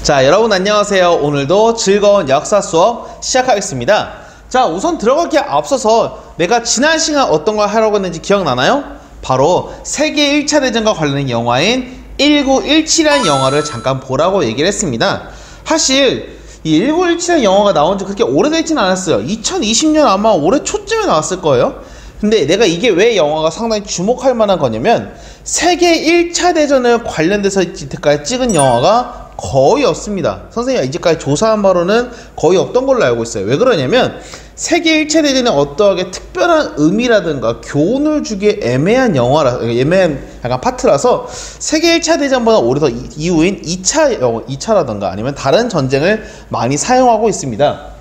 자, 여러분 안녕하세요. 오늘도 즐거운 역사 수업 시작하겠습니다. 자, 우선 들어가기에 앞서서 내가 지난 시간 어떤 걸 하려고 했는지 기억나나요? 바로 세계 1차 대전과 관련된 영화인 1917이라는 영화를 잠깐 보라고 얘기를 했습니다. 사실 이 1917이라는 영화가 나온 지 그렇게 오래되지는 않았어요. 2020년 아마 올해 초쯤에 나왔을 거예요. 근데 내가 이게 왜 영화가 상당히 주목할 만한 거냐면 세계 1차 대전을 관련돼서 이때까지 찍은 영화가 거의 없습니다. 선생님이 이제까지 조사한 바로는 거의 없던 걸로 알고 있어요. 왜 그러냐면 세계 1차 대전에 어떠하게 특별한 의미라든가 교훈을 주기에 애매한 애매한 약간 파트라서 세계 1차 대전보다 오히려 더 이후인 2차라든가 아니면 다른 전쟁을 많이 사용하고 있습니다.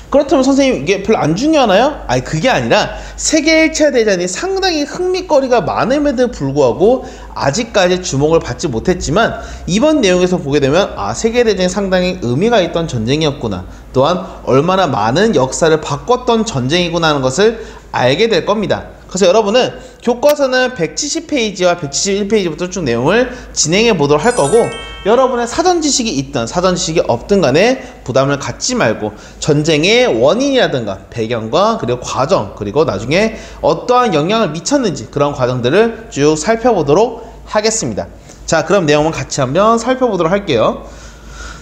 그렇다면 선생님 이게 별로 안 중요하나요? 아니, 그게 아니라 세계 1차 대전이 상당히 흥미거리가 많음에도 불구하고 아직까지 주목을 받지 못했지만 이번 내용에서 보게 되면 세계 대전이 상당히 의미가 있던 전쟁이었구나, 또한 얼마나 많은 역사를 바꿨던 전쟁이구나 하는 것을 알게 될 겁니다. 그래서 여러분은 교과서는 170페이지와 171페이지부터 쭉 내용을 진행해 보도록 할 거고, 여러분의 사전 지식이 있든 사전 지식이 없든 간에 부담을 갖지 말고 전쟁의 원인이라든가 배경과 그리고 과정, 그리고 나중에 어떠한 영향을 미쳤는지 그런 과정들을 쭉 살펴보도록 하겠습니다. 자, 그럼 내용을 같이 한번 살펴보도록 할게요.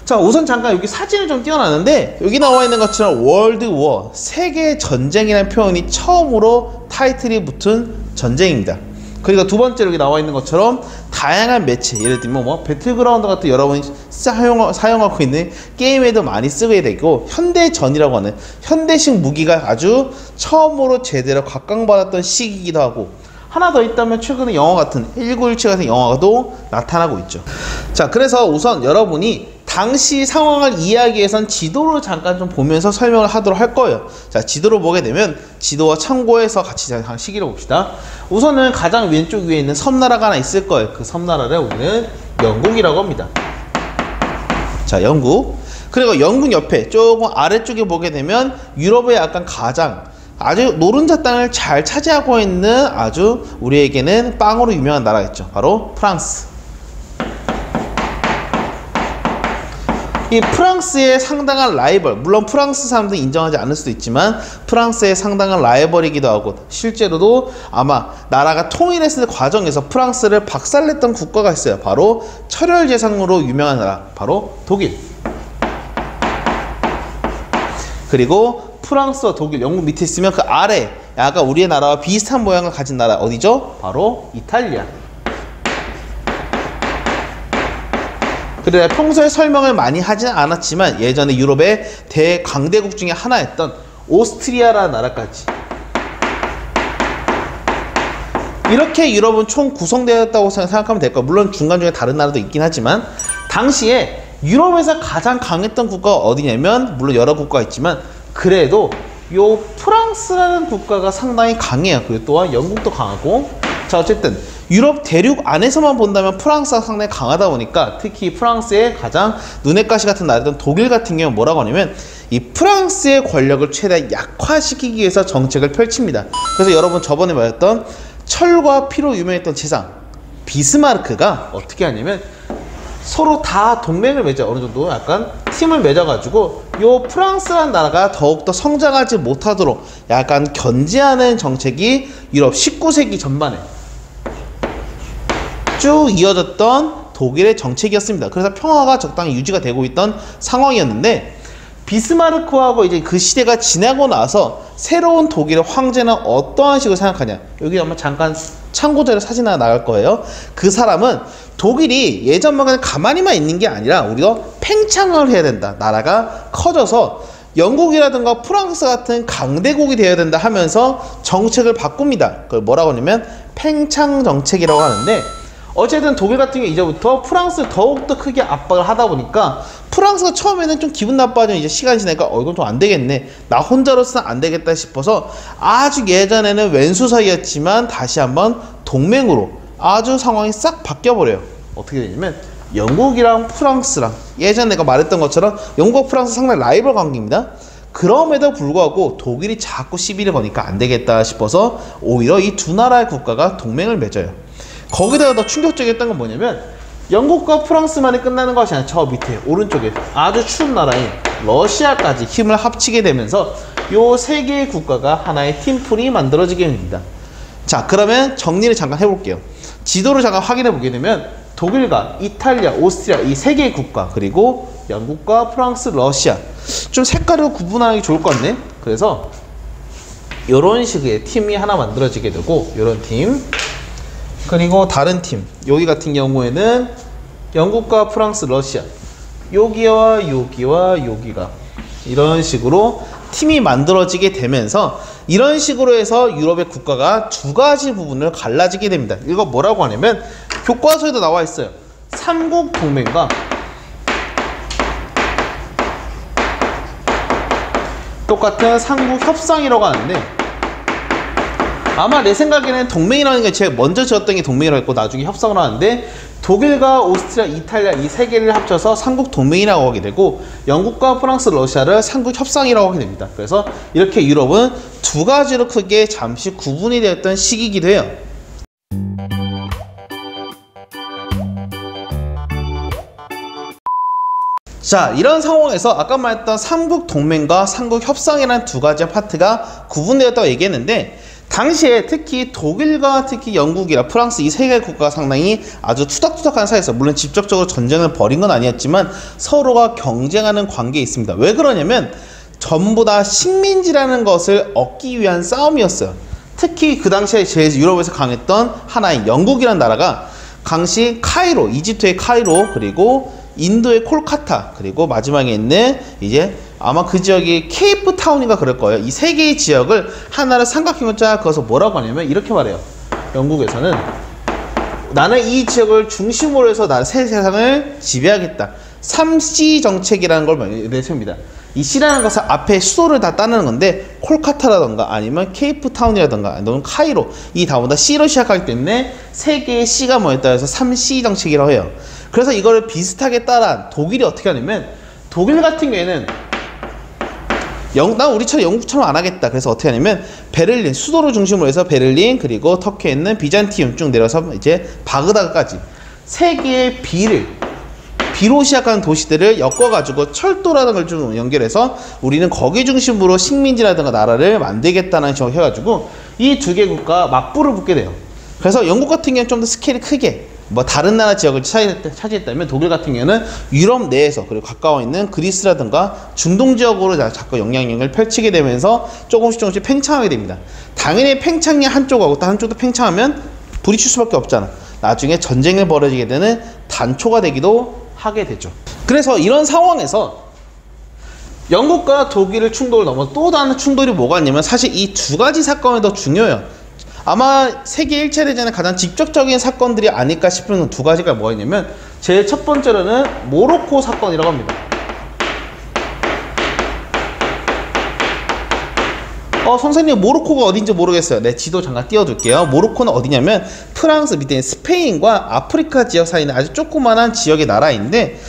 자, 우선 잠깐 여기 사진을 좀 띄워놨는데 여기 나와 있는 것처럼 월드워, 세계 전쟁이라는 표현이 처음으로 타이틀이 붙은 전쟁입니다. 그리고 두 번째로 여기 나와 있는 것처럼 다양한 매체, 예를 들면 뭐 배틀그라운드 같은 여러분이 사용하고 있는 게임에도 많이 쓰게 되고, 현대전이라고 하는 현대식 무기가 아주 처음으로 제대로 각광받았던 시기이기도 하고, 하나 더 있다면 최근에 영화 같은 1917 같은 영화도 나타나고 있죠. 자, 그래서 우선 여러분이 당시 상황을 이해하기 위해선 지도를 잠깐 좀 보면서 설명을 하도록 할 거예요. 자, 지도를 보게 되면 지도와 참고해서 같이 시기를 봅시다. 우선은 가장 왼쪽 위에 있는 섬나라가 하나 있을 거예요. 그 섬나라를 우리는 영국이라고 합니다. 자, 영국. 그리고 영국 옆에 조금 아래쪽에 보게 되면 유럽의 약간 가장 아주 노른자 땅을 잘 차지하고 있는 아주 우리에게는 빵으로 유명한 나라겠죠. 바로 프랑스. 이 프랑스의 상당한 라이벌, 물론 프랑스 사람들이 인정하지 않을 수도 있지만 프랑스의 상당한 라이벌이기도 하고, 실제로도 아마 나라가 통일했을 과정에서 프랑스를 박살냈던 국가가 있어요. 바로 철혈제상으로 유명한 나라, 바로 독일. 그리고 프랑스와 독일, 영국 밑에 있으면 그 아래 약간 우리의 나라와 비슷한 모양을 가진 나라 어디죠? 바로 이탈리아. 그래, 평소에 설명을 많이 하진 않았지만 예전에 유럽의 대강대국 중에 하나였던 오스트리아라는 나라까지. 이렇게 유럽은 총 구성되었다고 생각하면 될 거예요. 물론 중간중에 다른 나라도 있긴 하지만 당시에 유럽에서 가장 강했던 국가가 어디냐면, 물론 여러 국가가 있지만 그래도 요 프랑스라는 국가가 상당히 강해요. 그리고 또한 영국도 강하고. 자, 어쨌든 유럽 대륙 안에서만 본다면 프랑스가 상당히 강하다 보니까 특히 프랑스의 가장 눈엣 가시 같은 나라였던 독일 같은 경우는 뭐라고 하냐면 이 프랑스의 권력을 최대한 약화시키기 위해서 정책을 펼칩니다. 그래서 여러분 저번에 말했던 철과 피로 유명했던 제상 비스마르크가 어떻게 하냐면 서로 다 동맹을 맺어, 어느 정도 약간 팀을 맺어가지고 요 프랑스라는 나라가 더욱더 성장하지 못하도록 약간 견제하는 정책이 유럽 19세기 전반에 쭉 이어졌던 독일의 정책이었습니다. 그래서 평화가 적당히 유지가 되고 있던 상황이었는데, 비스마르크하고 이제 그 시대가 지나고 나서 새로운 독일의 황제는 어떠한 식으로 생각하냐, 여기 한번 잠깐 참고자료 사진 하나 나갈 거예요. 그 사람은 독일이 예전만큼 가만히만 있는 게 아니라 우리가 팽창을 해야 된다, 나라가 커져서 영국이라든가 프랑스 같은 강대국이 되어야 된다 하면서 정책을 바꿉니다. 그걸 뭐라고 하냐면 팽창 정책이라고 하는데, 어쨌든 독일 같은 경우 이제부터 프랑스를 더욱더 크게 압박을 하다 보니까 프랑스가 처음에는 좀 기분 나빠지면 이제 시간이 지나니까 이건 좀 안 되겠네, 나 혼자로서는 안 되겠다 싶어서 아주 예전에는 왼수 사이였지만 다시 한번 동맹으로 아주 상황이 싹 바뀌어버려요. 어떻게 되냐면 영국이랑 프랑스랑, 예전에 내가 말했던 것처럼 영국과 프랑스 상당히 라이벌 관계입니다. 그럼에도 불구하고 독일이 자꾸 시비를 거니까 안 되겠다 싶어서 오히려 이 두 나라의 국가가 동맹을 맺어요. 거기다가 더 충격적이었던 건 뭐냐면 영국과 프랑스만이 끝나는 것이 아니라 저 밑에 오른쪽에 아주 추운 나라인 러시아까지 힘을 합치게 되면서 요 세 개의 국가가 하나의 팀플이 만들어지게 됩니다. 자, 그러면 정리를 잠깐 해볼게요. 지도를 잠깐 확인해 보게 되면 독일과 이탈리아, 오스트리아 이 세 개의 국가, 그리고 영국과 프랑스, 러시아, 좀 색깔을 구분하기 좋을 것 같네. 그래서 이런 식의 팀이 하나 만들어지게 되고, 이런 팀, 그리고 다른 팀, 여기 같은 경우에는 영국과 프랑스, 러시아, 여기와 여기와 여기가 이런 식으로 팀이 만들어지게 되면서, 이런 식으로 해서 유럽의 국가가 두 가지 부분을 갈라지게 됩니다. 이거 뭐라고 하냐면 교과서에도 나와 있어요. 삼국 동맹과 똑같은 삼국 협상이라고 하는데, 아마 내 생각에는 동맹이라는 게 제가 먼저 지었던 게 동맹이라고 했고 나중에 협상을 하는데, 독일과 오스트리아, 이탈리아 이 세 개를 합쳐서 삼국 동맹이라고 하게 되고, 영국과 프랑스, 러시아를 삼국 협상이라고 하게 됩니다. 그래서 이렇게 유럽은 두 가지로 크게 잠시 구분이 되었던 시기이기도 해요. 자, 이런 상황에서 아까 말했던 삼국 동맹과 삼국 협상이라는 두 가지 파트가 구분되었다고 얘기했는데, 당시에 특히 독일과 특히 영국이나 프랑스 이 세 개의 국가가 상당히 아주 투닥투닥한 사이였어요. 물론 직접적으로 전쟁을 벌인 건 아니었지만 서로가 경쟁하는 관계에 있습니다. 왜 그러냐면 전부 다 식민지라는 것을 얻기 위한 싸움이었어요. 특히 그 당시에 제일 유럽에서 강했던 하나의 영국이라는 나라가 당시 카이로, 이집트의 카이로, 그리고 인도의 콜카타, 그리고 마지막에 있는 이제 아마 그 지역이 케이프타운인가 그럴 거예요. 이 세 개의 지역을 하나를 삼각형으로 쫙 그어서 뭐라고 하냐면 이렇게 말해요. 영국에서는 나는 이 지역을 중심으로 해서 나는 새 세상을 지배하겠다. 3C 정책이라는 걸 내세웁니다. 이 C라는 것은 앞에 수도를 다 따르는 건데, 콜카타라던가 아니면 케이프타운이라던가 아니면 카이로, 이 다음보다 C로 시작하기 때문에 세 개의 C가 모였다 해서 3C 정책이라고 해요. 그래서 이거를 비슷하게 따라한 독일이 어떻게 하냐면, 독일 같은 경우에는 난 우리처럼 영국처럼 안 하겠다. 그래서 어떻게 하냐면 베를린, 수도를 중심으로 해서 베를린, 그리고 터키에 있는 비잔티움 쭉 내려서 이제 바그다드까지 세 개의 B로 시작하는 도시들을 엮어가지고 철도라는 걸 좀 연결해서 우리는 거기 중심으로 식민지라든가 나라를 만들겠다는 식으로 해가지고 이 두 개 국가 맞불을 붙게 돼요. 그래서 영국 같은 경우는 좀 더 스케일이 크게 뭐 다른 나라 지역을 차지했다면, 독일 같은 경우는 유럽 내에서 그리고 가까워 있는 그리스라든가 중동 지역으로 자꾸 영향력을 펼치게 되면서 조금씩 팽창하게 됩니다. 당연히 팽창이 한쪽하고 또 한쪽도 팽창하면 부딪힐 수밖에 없잖아. 나중에 전쟁을 벌어지게 되는 단초가 되기도 하게 되죠. 그래서 이런 상황에서 영국과 독일의 충돌을 넘어 또 다른 충돌이 뭐가 있냐면, 사실 이 두 가지 사건이 더 중요해요. 아마 세계 1차 대전의 가장 직접적인 사건들이 아닐까 싶은 두 가지가 뭐였냐면, 제일 첫 번째로는 모로코 사건이라고 합니다. 선생님 모로코가 어딘지 모르겠어요. 네, 지도 잠깐 띄워둘게요. 모로코는 어디냐면 프랑스 밑에 스페인과 아프리카 지역 사이에 있는 아주 조그만한 지역의 나라인데,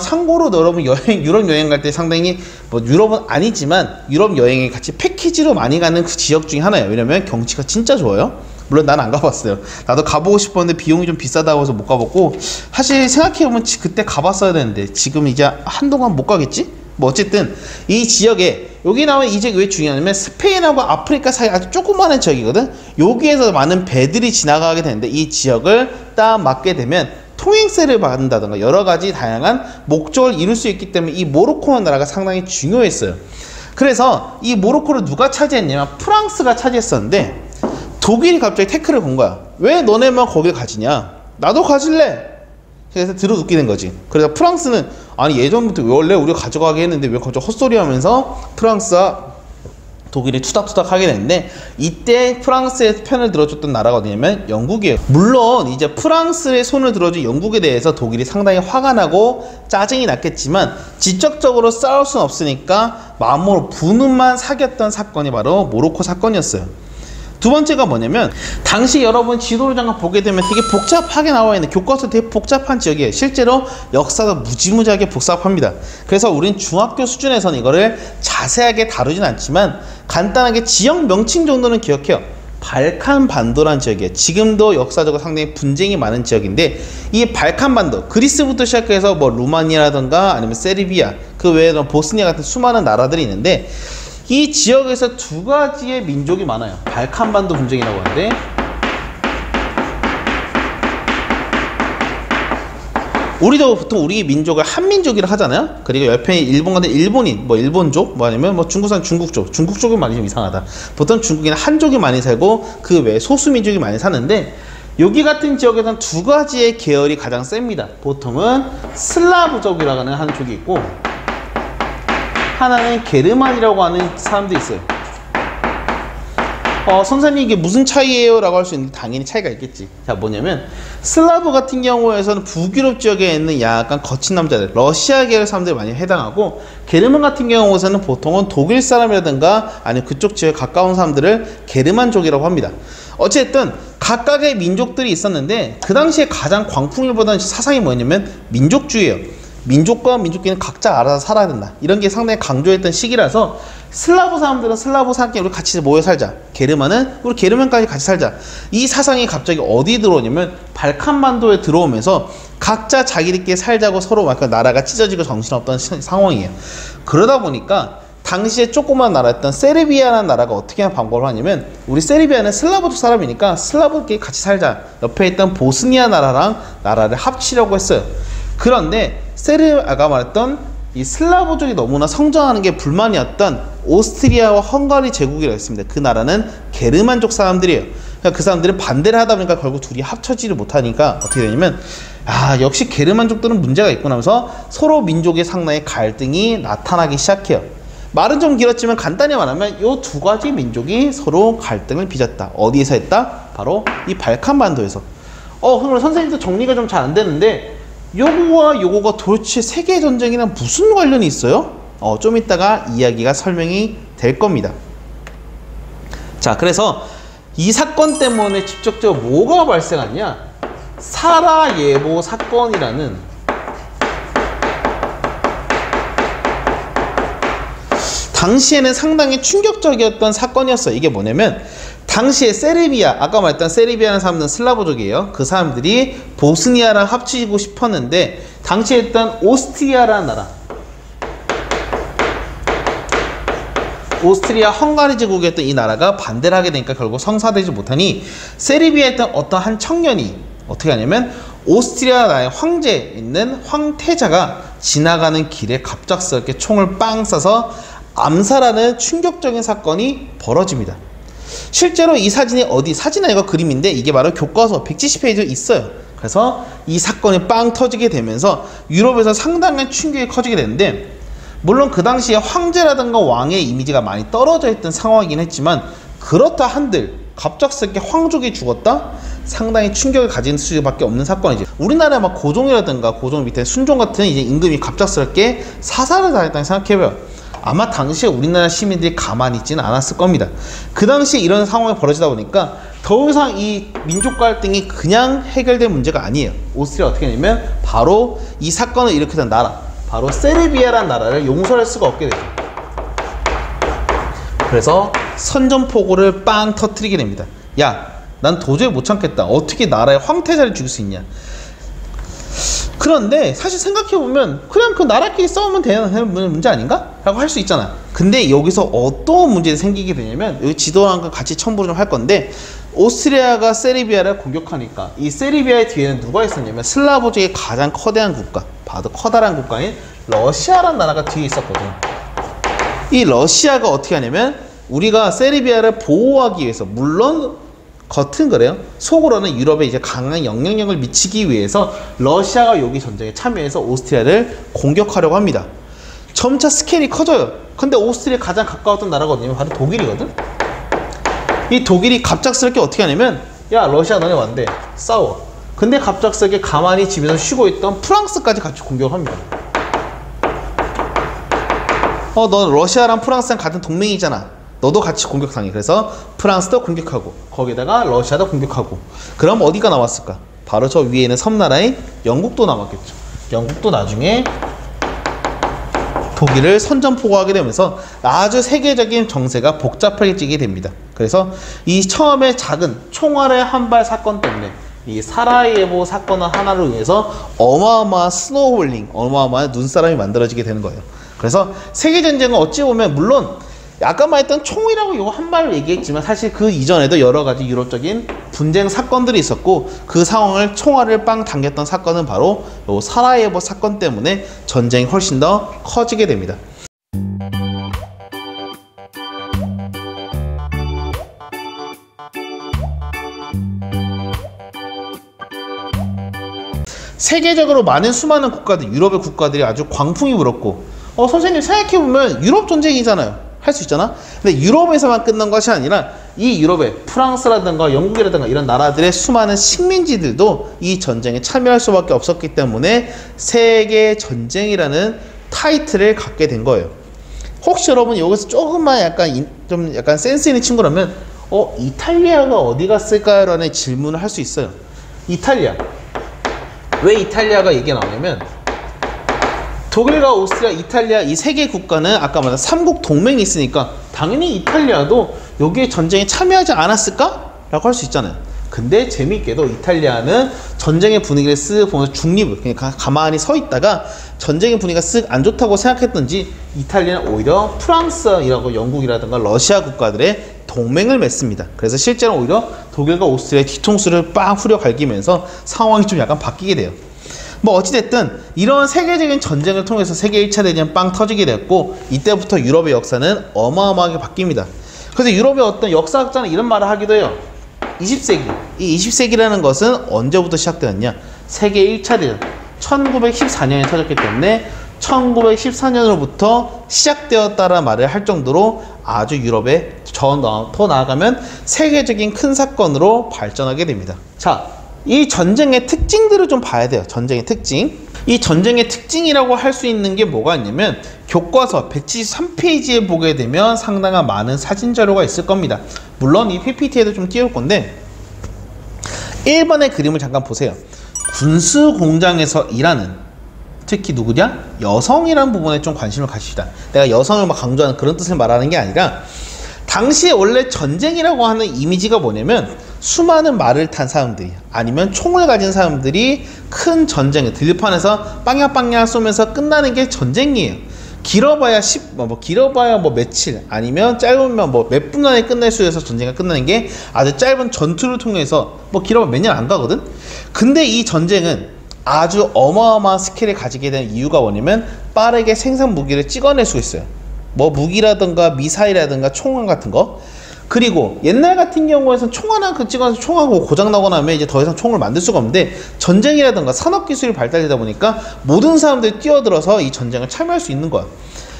참고로 여러분 유럽 여행 갈 때 상당히 뭐 유럽은 아니지만 유럽 여행에 같이 패키지로 많이 가는 그 지역 중에 하나예요. 왜냐면 경치가 진짜 좋아요. 물론 난 안 가봤어요. 나도 가보고 싶었는데 비용이 좀 비싸다고 해서 못 가봤고, 사실 생각해보면 그때 가봤어야 되는데 지금 이제 한동안 못 가겠지? 뭐 어쨌든 이 지역에, 여기 나오는 이 지역이 왜 중요하냐면 스페인하고 아프리카 사이 아주 조그마한 지역이거든. 여기에서 많은 배들이 지나가게 되는데, 이 지역을 딱 맞게 되면 통행세를 받는다던가 여러 가지 다양한 목적을 이룰 수 있기 때문에 이 모로코라는 나라가 상당히 중요했어요. 그래서 이 모로코를 누가 차지했냐면 프랑스가 차지했었는데, 독일이 갑자기 태클을 건 거야. 왜 너네만 거길 가지냐? 나도 가질래. 그래서 들어눕게 거지. 그래서 프랑스는 아니 예전부터 원래 우리가 가져가게 했는데 왜 갑자기 헛소리 하면서 프랑스와 독일이 투닥투닥 하게 됐는데, 이때 프랑스의 편을 들어줬던 나라가 어디냐면 영국이에요. 물론 이제 프랑스의 손을 들어준 영국에 대해서 독일이 상당히 화가 나고 짜증이 났겠지만 직접적으로 싸울 수는 없으니까 마음으로 분은만 사귀었던 사건이 바로 모로코 사건이었어요. 두 번째가 뭐냐면, 당시 여러분 지도를 잠깐 보게 되면 되게 복잡하게 나와 있는, 교과서 되게 복잡한 지역이에요. 실제로 역사도 무지무지하게 복잡합니다. 그래서 우린 중학교 수준에서는 이거를 자세하게 다루진 않지만 간단하게 지역 명칭 정도는 기억해요. 발칸 반도라는 지역이에요. 지금도 역사적으로 상당히 분쟁이 많은 지역인데 이 발칸 반도, 그리스부터 시작해서 뭐 루마니아라든가 아니면 세르비아, 그 외에는 보스니아 같은 수많은 나라들이 있는데 이 지역에서 두 가지의 민족이 많아요. 발칸 반도 분쟁이라고 하는데 우리도 보통 우리 민족을 한민족이라 하잖아요. 그리고 옆에 일본 같은 일본인, 뭐 일본족, 뭐 아니면 뭐 중국산 중국족, 중국족은 많이 좀 이상하다. 보통 중국인은 한족이 많이 살고 그 외에 소수민족이 많이 사는데 여기 같은 지역에서는 두 가지의 계열이 가장 셉니다. 보통은 슬라브족이라고 하는 한 족이 있고 하나는 게르만이라고 하는 사람도 있어요. 선생님 이게 무슨 차이예요? 라고 할 수 있는데 당연히 차이가 있겠지. 자, 뭐냐면 슬라브 같은 경우에서는 북유럽 지역에 있는 약간 거친 남자들, 러시아 계열 사람들이 많이 해당하고 게르만 같은 경우에서는 보통은 독일 사람이라든가 아니면 그쪽 지역에 가까운 사람들을 게르만족이라고 합니다. 어쨌든 각각의 민족들이 있었는데 그 당시에 가장 광풍을 보던 사상이 뭐냐면 민족주의예요. 민족과 민족끼리는 각자 알아서 살아야 된다. 이런 게 상당히 강조했던 시기라서 슬라브 사람들은 슬라브 사람끼리 우리 같이 모여 살자. 게르만은 우리 게르만까지 같이 살자. 이 사상이 갑자기 어디 들어오냐면 발칸반도에 들어오면서 각자 자기들끼리 살자고 서로 막 나라가 찢어지고 정신없던 상황이에요. 그러다 보니까 당시에 조그만 나라였던 세르비아라는 나라가 어떻게 방법을 하냐면 우리 세르비아는 슬라브족 사람이니까 슬라브끼리 같이 살자. 옆에 있던 보스니아 나라랑 나라를 합치려고 했어요. 그런데 아까 말했던 이 슬라브족이 너무나 성장하는 게 불만이었던 오스트리아와 헝가리 제국이라고 했습니다. 그 나라는 게르만족 사람들이에요. 그러니까 그 사람들은 반대를 하다 보니까 결국 둘이 합쳐지를 못하니까 어떻게 되냐면 역시 게르만족들은 문제가 있구나 하면서 서로 민족의 상당히 갈등이 나타나기 시작해요. 말은 좀 길었지만 간단히 말하면 이 두 가지 민족이 서로 갈등을 빚었다. 어디에서 했다? 바로 이 발칸반도에서. 그럼 선생님도 정리가 좀 잘 안 되는데 요거와 요거가 도대체 세계전쟁이랑 무슨 관련이 있어요? 좀 이따가 이야기가 설명이 될 겁니다. 자, 그래서 이 사건 때문에 직접적으로 뭐가 발생하냐? 사라예보 사건이라는 당시에는 상당히 충격적이었던 사건이었어요. 이게 뭐냐면 당시에 세르비아, 아까 말했던 세르비아라는 사람들은 슬라브족이에요. 그 사람들이 보스니아랑 합치고 싶었는데 당시에 있던 오스트리아라는 나라, 오스트리아 헝가리 제국이었던 이 나라가 반대를 하게 되니까 결국 성사되지 못하니 세르비아에 있던 어떤 한 청년이 어떻게 하냐면 오스트리아 나라의 황제에 있는 황태자가 지나가는 길에 갑작스럽게 총을 빵 쏴서 암살하는 충격적인 사건이 벌어집니다. 실제로 이 사진이 사진 아니고 그림인데 이게 바로 교과서 170페이지에 있어요. 그래서 이 사건이 빵 터지게 되면서 유럽에서 상당한 충격이 커지게 되는데 물론 그 당시에 황제라든가 왕의 이미지가 많이 떨어져 있던 상황이긴 했지만 그렇다 한들 갑작스럽게 황족이 죽었다? 상당히 충격을 가진 수밖에 없는 사건이지. 우리나라 막 고종이라든가 고종 밑에 순종 같은 이제 임금이 갑작스럽게 사살을 당했다고 생각해봐요. 아마 당시에 우리나라 시민들이 가만히 있지는 않았을 겁니다. 그 당시에 이런 상황이 벌어지다 보니까 더 이상 이 민족 갈등이 그냥 해결될 문제가 아니에요. 오스트리아 어떻게 했냐면 바로 이 사건을 일으켰던 나라, 바로 세르비아라는 나라를 용서할 수가 없게 되죠. 그래서 선전포고를 빵 터뜨리게 됩니다. 야, 난 도저히 못 참겠다. 어떻게 나라의 황태자를 죽일 수 있냐. 그런데 사실 생각해보면 그냥 그 나라끼리 싸우면 되는 문제 아닌가? 라고 할 수 있잖아. 근데 여기서 어떤 문제가 생기게 되냐면 여기 지도랑 같이 첨부를 좀 할 건데 오스트리아가 세르비아를 공격하니까 이 세르비아의 뒤에는 누가 있었냐면 슬라브족의 가장 커다란 국가, 바로 커다란 국가인 러시아라는 나라가 뒤에 있었거든. 이 러시아가 어떻게 하냐면 우리가 세르비아를 보호하기 위해서 물론 겉은 그래요. 속으로는 유럽에 이제 강한 영향력을 미치기 위해서 러시아가 여기 전쟁에 참여해서 오스트리아를 공격하려고 합니다. 점차 스케일이 커져요. 근데 오스트리아 가장 가까웠던 나라가 어디냐면 바로 독일이거든. 이 독일이 갑작스럽게 어떻게 하냐면 야, 러시아 너네 왔는데 싸워. 근데 갑작스럽게 가만히 집에서 쉬고 있던 프랑스까지 같이 공격합니다. 너 러시아랑 프랑스랑 같은 동맹이잖아. 너도 같이 공격당해. 그래서 프랑스도 공격하고 거기다가 러시아도 공격하고. 그럼 어디가 남았을까? 바로 저 위에 있는 섬나라인 영국도 남았겠죠. 영국도 나중에 독일을 선전포고하게 되면서 아주 세계적인 정세가 복잡해지게 됩니다. 그래서 이 처음에 작은 총알의 한발 사건 때문에 이 사라예보 사건을 하나로 인해서 어마어마한 스노우볼링, 어마어마한 눈사람이 만들어지게 되는 거예요. 그래서 세계전쟁은 어찌 보면 물론 아까 말했던 총이라고 이거 한 발을 얘기했지만 사실 그 이전에도 여러 가지 유럽적인 분쟁 사건들이 있었고 그 상황을 총알을 빵 당겼던 사건은 바로 요 사라예보 사건 때문에 전쟁이 훨씬 더 커지게 됩니다. 세계적으로 많은 수많은 국가들, 유럽의 국가들이 아주 광풍이 불었고 선생님 생각해보면 유럽 전쟁이잖아요. 할 수 있잖아. 근데 유럽에서만 끝난 것이 아니라 이 유럽의 프랑스라든가 영국이라든가 이런 나라들의 수많은 식민지들도 이 전쟁에 참여할 수밖에 없었기 때문에 세계 전쟁이라는 타이틀을 갖게 된 거예요. 혹시 여러분 여기서 조금만 약간 센스 있는 친구라면 이탈리아가 어디 갔을까요? 라는 질문을 할 수 있어요. 이탈리아. 왜 이탈리아가 얘기가 나오냐면 독일과 오스트리아, 이탈리아 이 세 개 국가는 아까 말한 삼국 동맹이 있으니까 당연히 이탈리아도 여기에 전쟁에 참여하지 않았을까? 라고 할 수 있잖아요. 근데 재미있게도 이탈리아는 전쟁의 분위기를 쓱 보면서 중립을 그냥 가만히 서 있다가 전쟁의 분위기가 쓱 안 좋다고 생각했던지 이탈리아는 오히려 프랑스이라고 영국이라든가 러시아 국가들의 동맹을 맺습니다. 그래서 실제로 오히려 독일과 오스트리아의 뒤통수를 빵 후려 갈기면서 상황이 좀 약간 바뀌게 돼요. 뭐 어찌됐든 이런 세계적인 전쟁을 통해서 세계 1차 대전이 빵 터지게 됐고 이때부터 유럽의 역사는 어마어마하게 바뀝니다. 그래서 유럽의 어떤 역사학자는 이런 말을 하기도 해요. 20세기. 이 20세기라는 것은 언제부터 시작되었냐? 세계 1차 대전 1914년에 터졌기 때문에 1914년으로부터 시작되었다라는 말을 할 정도로 아주 유럽에 더 나아가면 세계적인 큰 사건으로 발전하게 됩니다. 자, 이 전쟁의 특징들을 좀 봐야 돼요. 전쟁의 특징. 이 전쟁의 특징이라고 할 수 있는 게 뭐가 있냐면 교과서 173페이지에 보게 되면 상당한 많은 사진 자료가 있을 겁니다. 물론 이 PPT에도 좀 띄울 건데 1번의 그림을 잠깐 보세요. 군수 공장에서 일하는 특히 누구냐? 여성이라는 부분에 좀 관심을 가집시다. 내가 여성을 막 강조하는 그런 뜻을 말하는 게 아니라 당시에 원래 전쟁이라고 하는 이미지가 뭐냐면 수많은 말을 탄 사람들이 아니면 총을 가진 사람들이 큰 전쟁을 들판에서 빵야빵야 쏘면서 끝나는 게 전쟁이에요. 길어봐야 길어봐야 며칠 아니면 짧으면 몇 분 안에 끝날 수 있어서 전쟁이 끝나는 게 아주 짧은 전투를 통해서 길어봐야 몇 년 안 가거든. 근데 이 전쟁은 아주 어마어마한 스케일을 가지게 된 이유가 뭐냐면 빠르게 생산 무기를 찍어낼 수 있어요. 무기라든가 미사일이라든가 총알 같은 거. 그리고 옛날 같은 경우에는 총 하나 찍어서 총하고 고장나고 나면 이제 더 이상 총을 만들 수가 없는데 전쟁이라든가 산업기술이 발달되다 보니까 모든 사람들이 뛰어들어서 이 전쟁을 참여할 수 있는 거야.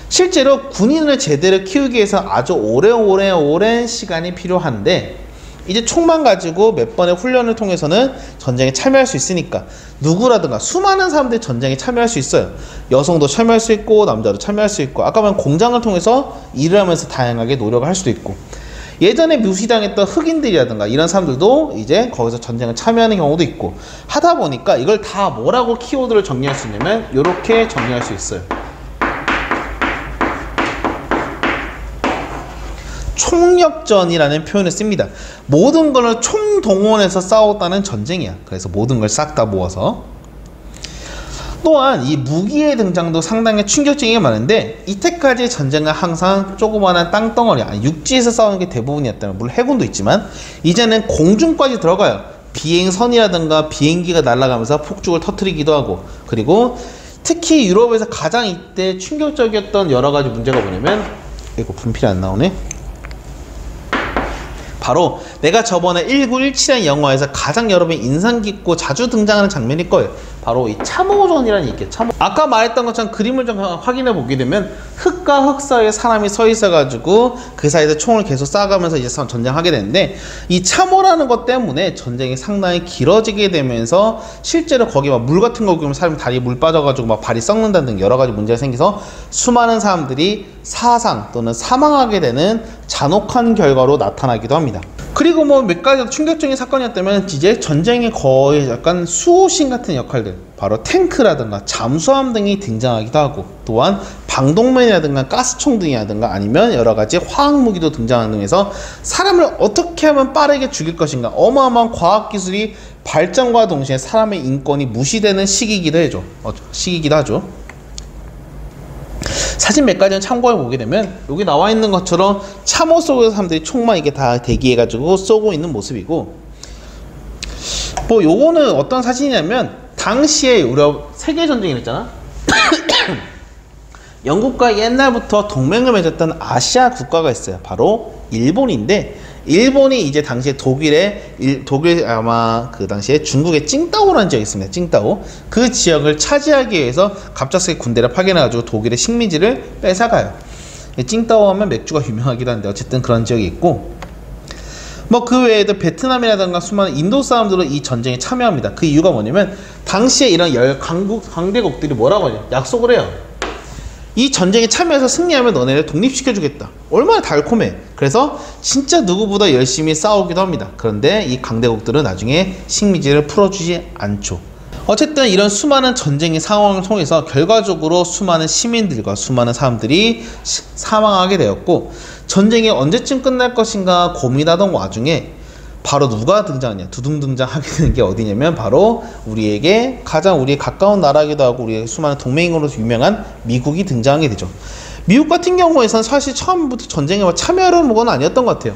실제로 군인을 제대로 키우기 위해서 아주 오랜 시간이 필요한데 이제 총만 가지고 몇 번의 훈련을 통해서는 전쟁에 참여할 수 있으니까 누구라든가 수많은 사람들이 전쟁에 참여할 수 있어요. 여성도 참여할 수 있고 남자도 참여할 수 있고 아까 말한 공장을 통해서 일을 하면서 다양하게 노력을 할 수도 있고 예전에 묘시당했던 흑인들이라든가 이런 사람들도 이제 거기서 전쟁을 참여하는 경우도 있고 하다 보니까 이걸 다 뭐라고 키워드를 정리할 수 있냐면 이렇게 정리할 수 있어요. 총력전이라는 표현을 씁니다. 모든 걸 총동원해서 싸웠다는 전쟁이야. 그래서 모든 걸 싹 다 모아서. 또한 이 무기의 등장도 상당히 충격적인 게 많은데 이때까지의 전쟁은 항상 조그마한 땅덩어리 육지에서 싸우는 게 대부분이었다면 물론 해군도 있지만 이제는 공중까지 들어가요. 비행선이라든가 비행기가 날아가면서 폭죽을 터뜨리기도 하고 그리고 특히 유럽에서 가장 이때 충격적이었던 여러 가지 문제가 뭐냐면 이거 분필이 안 나오네. 바로 내가 저번에 1917이라는 영화에서 가장 여러분이 인상 깊고 자주 등장하는 장면일 거예요. 바로 이 참호전이라는 게 있겠죠. 참호. 아까 말했던 것처럼 그림을 좀 확인해 보게 되면 흙과 흙 사이에 사람이 서 있어 가지고 그 사이에서 총을 계속 쏴가면서 이제 전쟁하게 되는데 이 참호라는 것 때문에 전쟁이 상당히 길어지게 되면서 실제로 거기 막 물 같은 거 보면 사람이 다리에 물 빠져가지고 막 발이 썩는다는 등 여러 가지 문제가 생겨서 수많은 사람들이 사상 또는 사망하게 되는 잔혹한 결과로 나타나기도 합니다. 그리고 뭐 몇 가지 더 충격적인 사건이었다면 이제 전쟁의 거의 약간 수호신 같은 역할들, 바로 탱크라든가 잠수함 등이 등장하기도 하고, 또한 방독면이라든가 가스총 등이라든가 아니면 여러 가지 화학 무기도 등장하는 등에서 사람을 어떻게 하면 빠르게 죽일 것인가, 어마어마한 과학 기술이 발전과 동시에 사람의 인권이 무시되는 시기이기도 하죠. 사진 몇 가지는 참고해 보게 되면 여기 나와 있는 것처럼 참호 속에서 사람들이 총만 이게 다 대기해 가지고 쏘고 있는 모습이고, 뭐 요거는 어떤 사진이냐면 당시에 우리 세계 전쟁이 있잖아. 영국과 옛날부터 동맹을 맺었던 아시아 국가가 있어요. 바로 일본인데, 일본이 이제 당시에 독일 아마 그 당시에 중국의 칭다오라는 지역이 있습니다. 칭다오. 그 지역을 차지하기 위해서 갑작스레 군대를 파견해가지고 독일의 식민지를 뺏어가요. 칭다오 하면 맥주가 유명하기도 한데 어쨌든 그런 지역이 있고, 뭐 그 외에도 베트남이라든가 수많은 인도 사람들은 이 전쟁에 참여합니다. 그 이유가 뭐냐면 당시에 이런 강대국들이 뭐라고 하냐, 약속을 해요. 이 전쟁에 참여해서 승리하면 너네를 독립시켜주겠다. 얼마나 달콤해. 그래서 진짜 누구보다 열심히 싸우기도 합니다. 그런데 이 강대국들은 나중에 식민지를 풀어주지 않죠. 어쨌든 이런 수많은 전쟁의 상황을 통해서 결과적으로 수많은 시민들과 수많은 사람들이 사망하게 되었고, 전쟁이 언제쯤 끝날 것인가 고민하던 와중에 바로 누가 등장하냐, 두둥 등장하게 되는 게 어디냐면 바로 우리에게 가장 우리에 가까운 나라이기도 하고 우리의 수많은 동맹으로 유명한 미국이 등장하게 되죠. 미국 같은 경우에선 사실 처음부터 전쟁에 참여하려는 건 아니었던 것 같아요.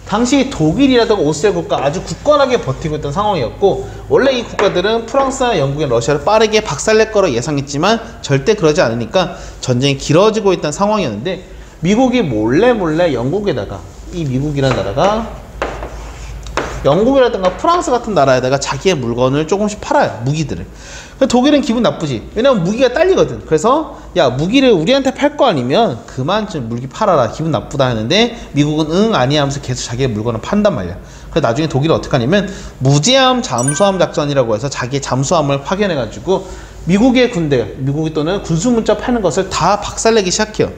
당시 독일이라든가 오스트리아 국가 아주 굳건하게 버티고 있던 상황이었고, 원래 이 국가들은 프랑스나 영국이나 러시아를 빠르게 박살낼 거라 예상했지만 절대 그러지 않으니까 전쟁이 길어지고 있던 상황이었는데, 미국이 몰래 영국에다가, 이 미국이라는 나라가 영국이라든가 프랑스 같은 나라에다가 자기의 물건을 조금씩 팔아요. 무기들을. 독일은 기분 나쁘지. 왜냐면 무기가 딸리거든. 그래서 야, 무기를 우리한테 팔 거 아니면 그만 좀 무기 팔아라. 기분 나쁘다 하는데 미국은 응 아니야 하면서 계속 자기의 물건을 판단 말이야. 그래서 나중에 독일은 어떻게 하냐면 무제한 잠수함 작전이라고 해서 자기의 잠수함을 파견해가지고 미국의 군대, 미국이 또는 군수문자 파는 것을 다 박살내기 시작해요.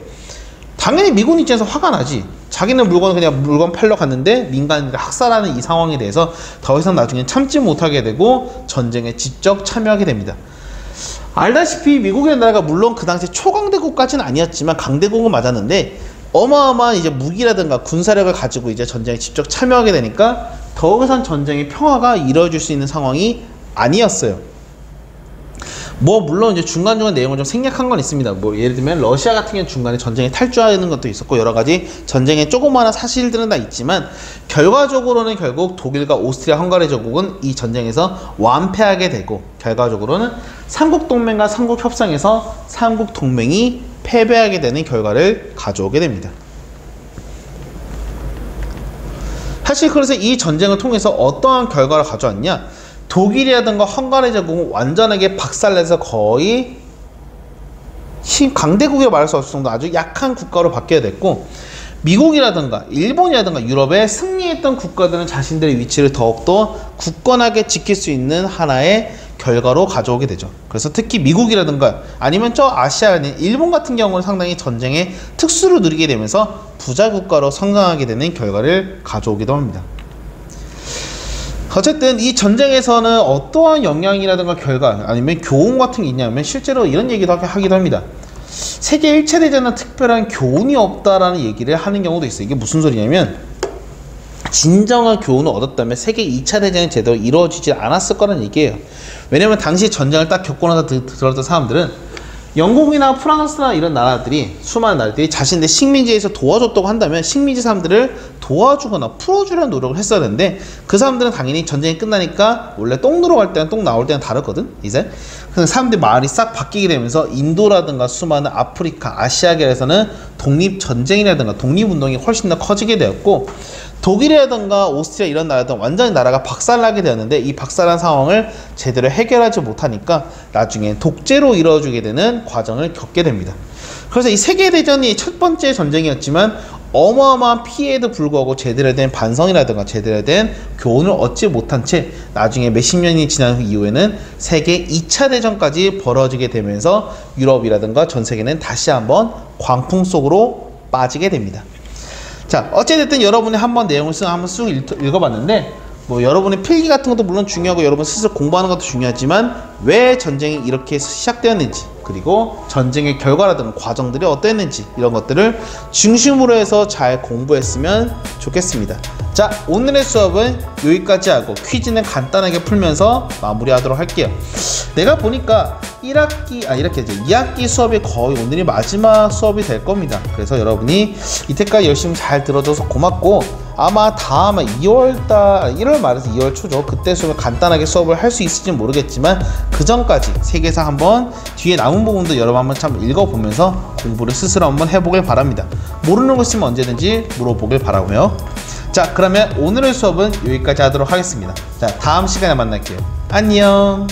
당연히 미군 입장에서 화가 나지. 자기는 물건 팔러 갔는데 민간인을 학살하는 이 상황에 대해서 더 이상 나중에 참지 못하게 되고 전쟁에 직접 참여하게 됩니다. 알다시피 미국이라는 나라가 물론 그 당시 초강대국까지는 아니었지만 강대국은 맞았는데, 어마어마한 이제 무기라든가 군사력을 가지고 이제 전쟁에 직접 참여하게 되니까 더 이상 전쟁의 평화가 이루어질 수 있는 상황이 아니었어요. 뭐 물론 이제 중간중간 내용을 좀 생략한 건 있습니다. 뭐 예를 들면 러시아 같은 경우는 중간에 전쟁에 탈주하는 것도 있었고, 여러 가지 전쟁의 조그마한 사실들은 다 있지만 결과적으로는 결국 독일과 오스트리아 헝가리 제국은 이 전쟁에서 완패하게 되고, 결과적으로는 삼국동맹과 삼국협상에서 삼국동맹이 패배하게 되는 결과를 가져오게 됩니다. 사실 그래서 이 전쟁을 통해서 어떠한 결과를 가져왔냐, 독일이라든가 헝가리 제국은 완전하게 박살내서 거의 강대국이라고 말할 수 없을 정도 아주 약한 국가로 바뀌게 됐고, 미국이라든가 일본이라든가 유럽에 승리했던 국가들은 자신들의 위치를 더욱더 굳건하게 지킬 수 있는 하나의 결과로 가져오게 되죠. 그래서 특히 미국이라든가 아니면 저 아시아인 일본 같은 경우는 상당히 전쟁의 특수를 누리게 되면서 부자 국가로 성장하게 되는 결과를 가져오기도 합니다. 어쨌든 이 전쟁에서는 어떠한 영향이라든가 결과 아니면 교훈 같은 게 있냐면 실제로 이런 얘기도 하기도 합니다. 세계 1차 대전은 특별한 교훈이 없다라는 얘기를 하는 경우도 있어요. 이게 무슨 소리냐면 진정한 교훈을 얻었다면 세계 2차 대전이 제대로 이루어지지 않았을 거라는 얘기예요. 왜냐면 당시 전쟁을 딱 겪고 나서 들었던 사람들은 영국이나 프랑스나 이런 나라들이, 수많은 나라들이 자신들 식민지에서 도와줬다고 한다면 식민지 사람들을 도와주거나 풀어주려는 노력을 했어야 되는데, 그 사람들은 당연히 전쟁이 끝나니까 원래 똥 누러 갈 때랑 똥 나올 때는 다르거든 이제. 그래서 사람들이 마을이 싹 바뀌게 되면서 인도라든가 수많은 아프리카, 아시아계에서는 독립전쟁이라든가 독립운동이 훨씬 더 커지게 되었고, 독일이라든가 오스트리아 이런 나라들은 완전히 나라가 박살나게 되었는데, 이 박살난 상황을 제대로 해결하지 못하니까 나중에 독재로 이루어지게 되는 과정을 겪게 됩니다. 그래서 이 세계대전이 첫 번째 전쟁이었지만 어마어마한 피해에도 불구하고 제대로 된 반성이라든가 제대로 된 교훈을 얻지 못한 채 나중에 몇십 년이 지난 이후에는 세계 2차 대전까지 벌어지게 되면서 유럽이라든가 전 세계는 다시 한번 광풍 속으로 빠지게 됩니다. 자, 어찌됐든 여러분이 한번 내용을 한번 쑥 읽어봤는데, 뭐 여러분의 필기 같은 것도 물론 중요하고 여러분 스스로 공부하는 것도 중요하지만 왜 전쟁이 이렇게 시작되었는지, 그리고 전쟁의 결과라든가 과정들이 어땠는지, 이런 것들을 중심으로 해서 잘 공부했으면 좋겠습니다. 자, 오늘의 수업은 여기까지 하고 퀴즈는 간단하게 풀면서 마무리하도록 할게요. 내가 보니까 2학기 수업이 거의 오늘이 마지막 수업이 될 겁니다. 그래서 여러분이 이때까지 열심히 잘 들어줘서 고맙고, 아마 다음에 1월 말에서 2월 초죠. 그때 수업을 간단하게 수업을 할 수 있을지 모르겠지만, 그 전까지 세계사 한번 뒤에 남은 부분도 여러분 한번 참 읽어보면서 공부를 스스로 한번 해보길 바랍니다. 모르는 거 있으면 언제든지 물어보길 바라고요. 자, 그러면 오늘의 수업은 여기까지 하도록 하겠습니다. 자, 다음 시간에 만날게요. 안녕.